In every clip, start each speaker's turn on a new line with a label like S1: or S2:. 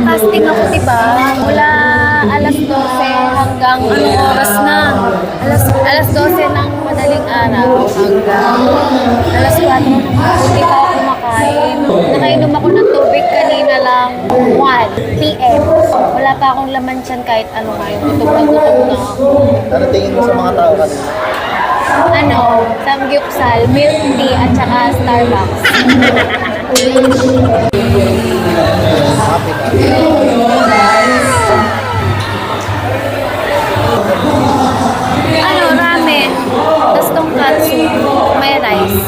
S1: Fasting ako, diba? Mula alas 12 hanggang anong oras na? Alas 12 ng madaling araw hanggang alas 4 hindi pa ako kumakain. Nakainom ako ng tubig kanina lang 1 p.m. Wala pa akong laman tiyan kahit ano ngayon. Gutom na ako.
S2: Ano tingin mo sa mga tao kanina?
S1: Samgyupsal, milk tea, at saka Starbucks.
S2: Happy ka.
S1: Ramen. Tapos tonkatsu. May rice.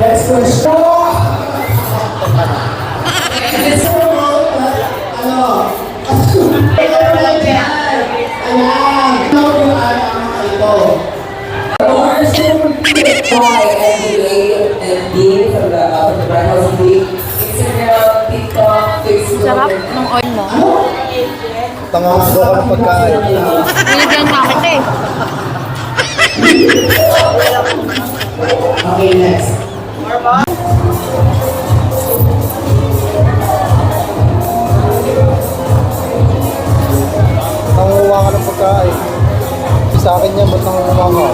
S3: Let's go show!
S1: Sarap ng oil mo.
S2: Tanga nga daw ka ng pagkain.
S1: Binigyan na kita eh.
S3: Okay, next.
S2: Nangunguha ka ng pagkain. Sa akin yan, ba't nangunguha ka?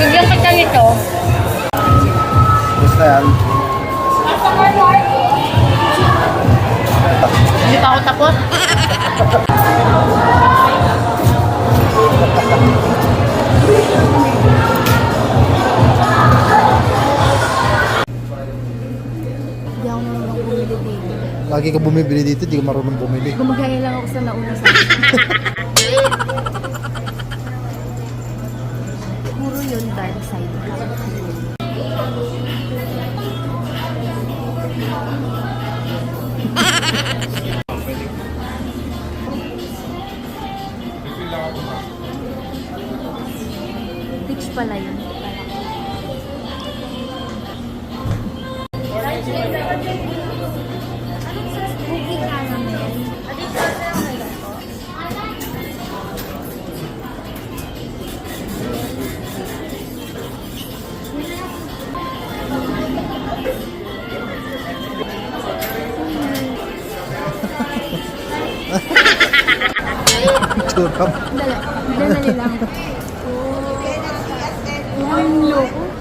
S1: Bigyan kita nito.
S2: Gusto yan.
S1: Hindi pa ako tapos. Hindi ako marunong bumili dito.
S2: Lagi ka bumibili dito, di ka marunong bumili.
S1: Gumagaya lang ako sa nauna sa Puro yun dark side. Peach pala yun.
S2: Turap.
S1: Dali lang. Oh, ang loko.